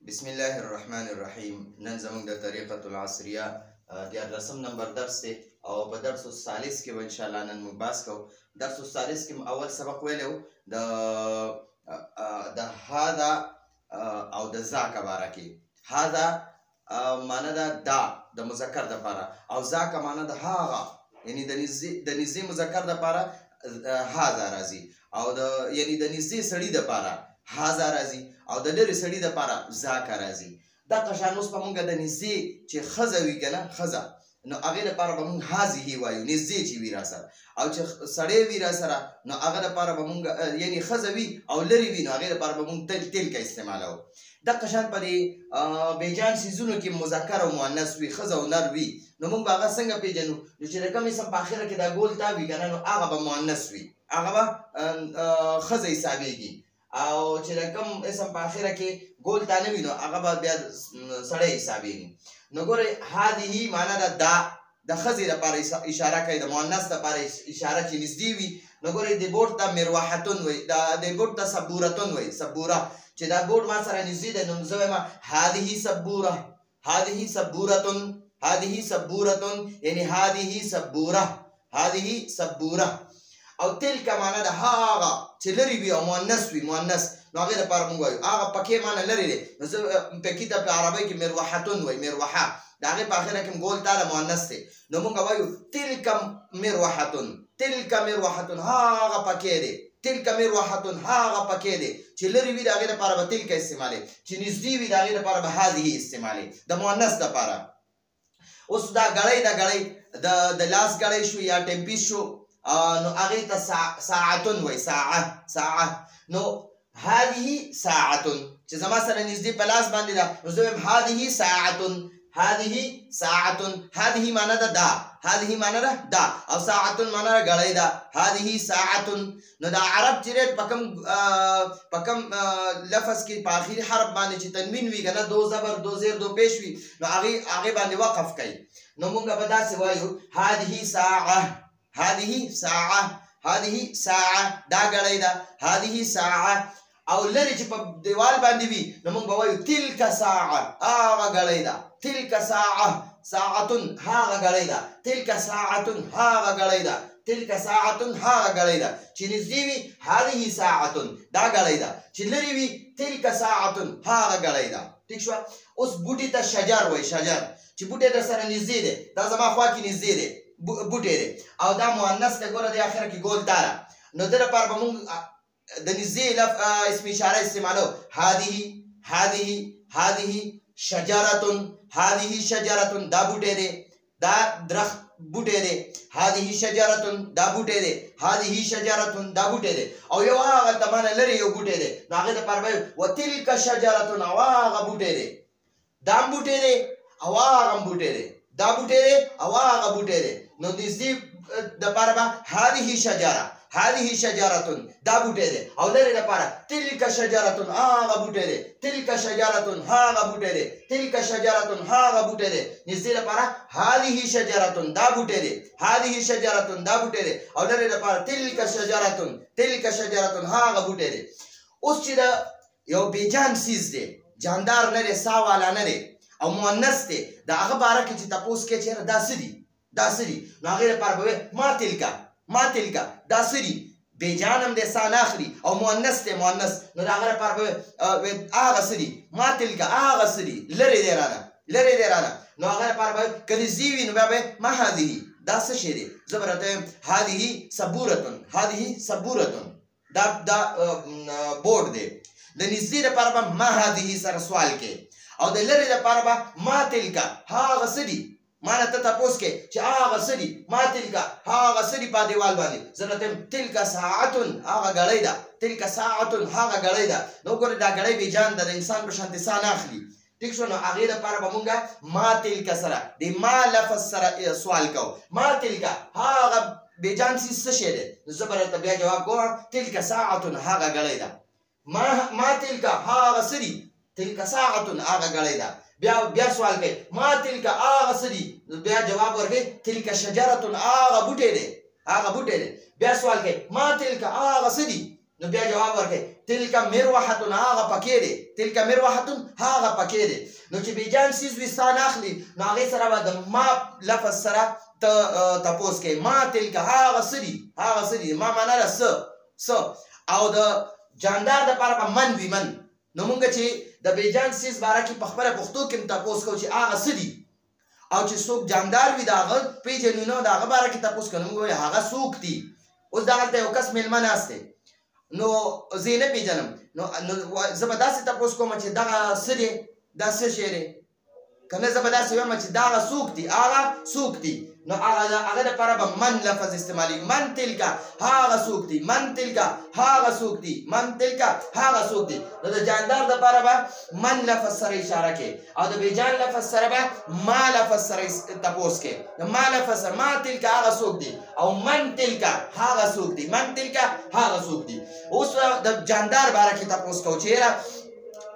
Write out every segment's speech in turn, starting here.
بسم الله الرحمن الرحیم. نن زموږ د طریقة العصریه دیارلسم نمبر درس دی او په درس الثالث کې به انشاءالله نن موږ بحث کوو. درس الثالث کې اول سبق ویلی و د هذا او د ذاک باره کې. هذا معنی ده دا د مذکر دپاره او ذاک معنی ده هغه، یعنی د نږدې مذکر دپاره هذا راځي او یعنی د نږدې سړي دپاره هذا راځي او د لرې سړي دپاره ذاک راځي. دغه شان اوس به مونږ د نږدې چې ښځه وي که نه ښځه، نو هغې دپاره به مونږ هذه وایو، نږدې چې وي را سره. او چې سړی وي را سره نو هغه دپاره به مونږ یعنی ښځه وي او لرې وي نو هغې دپاره به مونږ تلکه استعمالوو. دغه شان په دې بیجان څیزونو کې مذکر او مؤنث وي، ښځه او نر وي، نو مونږ به هغه څنګه پېژنو؟ نو چې د کوم اسم په اخره کې دا ګول تا وي که نه، نو هغه به مؤنث وي، هغه به ښځه حسابېږي. او چې د کوم اسم په اخره کې ګول تا نه وي نو هغه به بیا سړی حسابېږي. نو ګورئ هذه معنا ده دا د ښځې دپاره اشاره کوي، د مؤنث دپاره اشاره چې نږدې وي. نو ګورئ دې بوټ ته مروحتون وایي، دې بوټ ته سبورتون وایي، سبوره. چې دا بوټ ما سره نږدې دی نو زه وایم هذه سبوره، هذه سبورتون، هذه سبورتون، یعنی هذه سبوره، هذه سبوره. او تلک معنا ده هغه چې لرې وي او مؤنث وي، مؤنث، نو هغې دپاره مونږ وایو هغه پکې معنا لرې دی. نو زه پکې ته په عربۍ کې مروحتون وایي، مروحه، د هغې په اخره کې ګول تا د مؤنث دی، نو مونږ وایو تلک مروحتون، تلک مروحتون، هغه پکې دی، تلک مروحتون، هغه پکې دی. چې لرې وي د هغې دپاره به تلک استعمالوي، چې نږدې وي د هغې دپاره به هذه استعمالوي، د مؤنث دپاره. اوس دا ګړی دا ګړی د لاس ګړی شو یا ټمپیس شو، نو هغې ته ساعتون وایي، ساعه، ساعه. نو هذه ساعتون چې زما سره نږدې په لاس باندې ده نو زه وایم هذه ساعتون، هذه ساعتون. هذه معنا ده دا، هذه معنا ده دا، او ساعتون معنا ده ګړی ده، هذه ساعتون. نو دا عرب چې ریټ په کوم لفظ کې په آخري حرف باندې چې تنوین وي که نه، دو زبر دو زیر دو پیش وي، نو هغې باندې وقف کوي. نو مونږ به داسې وایو هذه ساعه، هذه ساعه، هذه ساعه، دا ګړی ده، هذه ساعه. او لرې چې په دیوال باندې وي نو موږ به وایو تلک ساعه، هغه ګړی ده، تلک ساعه، ساعتون، هغه ګړی ده، تلک ساعتون، هغه ګړی ده، تلک ساعتون، هغه ګړی ده. چې نږدې وي هذه ساعتون، دا ګړی ده، چې لرې وي تلک ساعتون، هغه ګړی ده. ټیک شوه؟ اوس بوټي ته شجر وایي، شجر، چې بوټی در سره نږدې دی، دا زما خوا کې نږدې دی بوټی دی، او دا مؤنث دی، ګوره د اخره کې ګول تا ده، نو د لپاره به مونږ د نږدې اسم اشاره استعمالو. هذه، هذه، هذه شجرتون، هذه شجرتون، دا بوټی دی، دا درخت بوټی دی، هذه شجرتون، دا بوټی دی، هذه شجرتون، دا بوټی دی. او یو هغلته مانه لرې یو بوټی دی، نو هغې دپاره به وتلک شجرتون، او هغه بوټی دی، دا هم بوټی دی او هغه هم بوټی دی، دا بوټی دی او هغه بوټی دی. نو نږدې دپاره به هذه شجره، هذه شجرتون، دا بوټی دی، او لرې دپاره تلک شجرتون، هغه بوټی دی، تلک شجرتون، هغه بوټی دی، تلک شجرتون، هغه بوټی دی. نږدې دپاره هذه شجرتون، دا بوټی دی، هذه شجرتون، دا بوټی دی، او لرې دپاره تلک شجرتون، تلک شجرتون، هغه بوټی دی. اوس چې د یو بیجان څیز دی، جاندار نه دی، سا والا نه دی او مؤنث دی، د هغه باره کې چې تپوس کوې چېرې دا څه دي، دا څه دي، نو هغې دپاره به وایې ما تلکه، ما تلکه، دا څه دي، بیجان هم دی، سا نه اخلي او مؤنث دی، مؤنث، نو د هغه دپاره به وایې هغه څه دي، ما تلکه، هغه څه دي، لرې دی رانه، لرې دی رانه. نو هغه دپاره به وایې که نږدې وي نو بیا به وایې ما هذه، دا څه شی دی، زه به راته وایم هذه سبورتون، هذه سبورتون، دا بورډ دی. د نږدې دپاره به ما هذه سره سوال کې، او د لرې دپاره به ما تلکه، هغه څه دي، ما نه ته تپوس کې چې هغه څه دي، ما تلکه، هغه څه دي په دیوال باندې، زه راته وایم تلک ساعتون، هغه ګړی ده، تلک ساعتون، هغه ګړی ده. نو ګورې دا ګړی بیجان ده، د انسان په شانتې سا نه اخلي. ټیک شو؟ نو هغې دپاره به مونږ ما تلکه سره د ما لفظ سره سوال کوو، ما تلکه، هغه بیجان څیز څه شی دی، نو زه به راته بیا جواب کوم تلک ساعتون، هغه ګړی ده. ما تلکه، هغه څه دي، تلک ساعتون، هغه ګړی ده. بیا سوال کوي ما تلک، هغه څه دي، بیا جواب ورکوي تلک شجرتون، هغه بوټی دی، هغه بوټی دی. بیا سوال کوي ما تلک، هغه څه دي، نو بیا جواب ورکړي تلک مروحتون هغه پکې دی تلک مروحتون هغه پکې دی نو چې بیجان سیز وي سان اخلي نو هغې سره به د ما لفظ سره ته تپوس کوي ما تلک هغه څه دي ما معنا ده څه او د جاندار دپاره به من وي من نو مونږ چې د بیجان سیز باره کې په خپله پښتو کې تپوس کوو چې هغه څه دي او چې څوک جاندار وي د هغه پېژنو نه د هغه باره کې تپوس کوو نو مونږ وایو هغه څوک دي اوس دغلته یو کس میلمه ناست دی نو زه یې نه پېژنم نو زه به داسې تپوس کوم چې دغه څه دی دا څه شی دی که نه زه به داسې وایم چې دغه څوک دي هغه څوک دي نو هغه دپاره به من لفظ استعمالي من تلکه هغه څوک دي من تلکه هغه څوک دي من تلکه هغه څوک دي نو د جاندار دپاره به من لفظ سره اشاره کوي او د بیجان لفظ سره به ما لفظ سره تپوس کوي ما لفظ سره ما تلکه هغه څوک دي او من تلکه هغه څوک دي من تلکه هغه څوک دي اوس د جاندار باره کې تپوس کوو چې یاره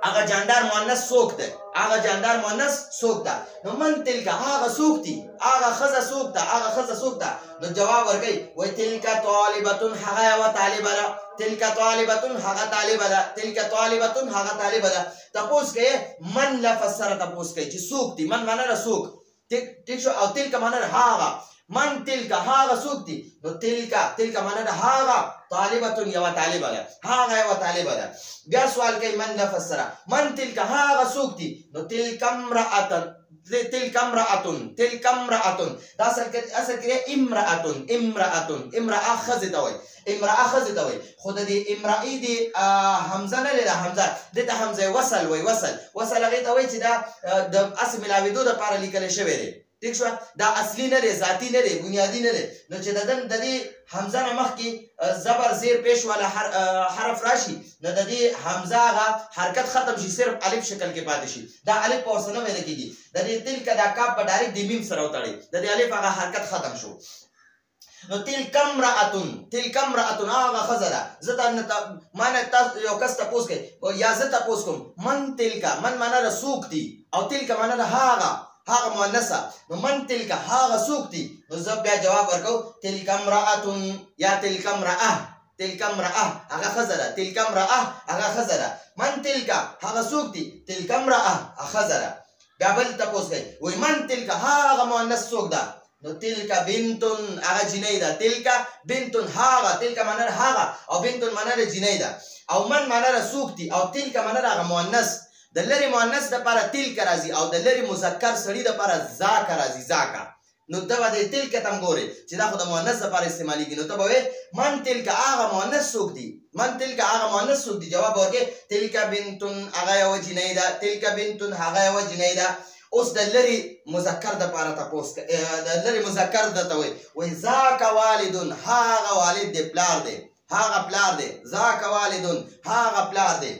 هغه جاندار مؤنث څوک دی هغه جاندار مؤنث څوک ده نو من تلکه هغه څوک دي هغه ښځه څوک ده هغه ښځه څوک ده نو جواب ورکوي وایي تلکه طالبتون هغه یوه طالبه ده تلکه طالبتون هغه طالبه ده تلکه طالبتون هغه طالبه ده تپوس کوي من لفظ سره تپوس کوي چې څوک دي من معنا ده څوک ټیک شو او تلکه معنا ده هغه من تلکه هغه څوک دي نو تلکه معنا ده هغه طالبتون یوه طالبه ده هغه یوه طالبه ده بیا سوال کوي من لفظ سره من تلکه هغه څوک دي نو تلک امرأتن تلک امرأتن دا اصل کې امرأه ښځې ته وایي خو د دې امرأې د حمزه نه دی دا حمزه دې ته حمزه وصل وایي وصل هغې ته وایي چې دا د هسې ملاوېدو دپاره لیکلی شوی دی ٹھیک شو دا اصلي نه دی ذاتي نه دی بنیادي نه دی نو چې د دې حمزه نه مخکې زبر زیر پیش والا حرف راشي نو د دې حمزه هغه حرکت ختم شي صرف الف شکل کې پاتې شي دا الف په ورسره نه ویل کېږي د دې تلکه دا کاف په ډایرکټ د میم سره وتړئ د دې الف هغه حرکت ختم شو نو تلک امرأتون هغه ښځه ده زه ته مانه یو کس تپوس کوي یا زه تپوس کوم من تلکه من معنا ده څوک دي او تلکه معنا ده هغه مؤنثه نو من تلکه هغه څوک دي نو زه بیا جواب ورکوم تلک امرأتون یا تلک امرأه هغه ښځه ده تلک امرأه هغه ښځه ده من تلکه هغه څوک دي تلک امرأه ښځه ده بیا بل تپوس کوي وایي من تلکه هغه مؤنث څوک ده نو تلک بنتون هغه جنۍ ده تلک بنتون هغه تلک معنا ده هغه او بنتون معنا ده جنۍ ده او من معنا ده څوک دي او تلک معنا ده هغه مؤنث د لرې مؤنث دپاره تلک راځي او د لرې مذکر سړي دپاره ذاکه راځي ذاکه نو ته به د تلکه ته هم ګورې چې دا خو د مؤنث دپاره استعمالېږي نو ته به وایې من تلکه هغه مؤنث څوک دي من تلکه هغه مؤنث څوک دي جواب ورکړې تلک بنتون هغه یوه جنۍ ده تلک بنتون هغه یوه جنۍ ده اوس د لرې مذکر دپاره تپوس د لرې مذکر درته وایي ذاک والدون هغه والد دی پلار دی هغه پلار دی ذاک والدون هغه پلار دی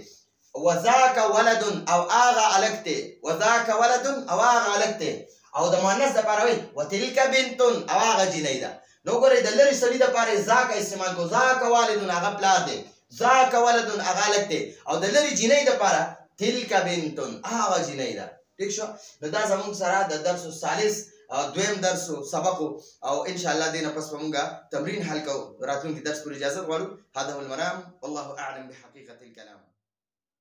وذاک ولدن او هغه هلک دی وذاک ولدن او هغه هلک دی او د مؤنث دپاره وایي وتلک بنتون او هغه جنۍ ده نو ګورئ د لرې سړي دپاره یې ذاک استعمال کړو ذاک والدن هغه پلار دی ذاک ولدن هغه هلک دی او د لرې جنۍ دپاره تلک بنتون هغه جنۍ ده ٹھیک شو نو دا زموږ سره د درس الثالث دویم درس سبق او ان شاء الله دینه پس به موږ تمرین حل کوو راتلونکي درس پورې اجازه غواړو هذا هو المنام والله اعلم بحقیقة الكلام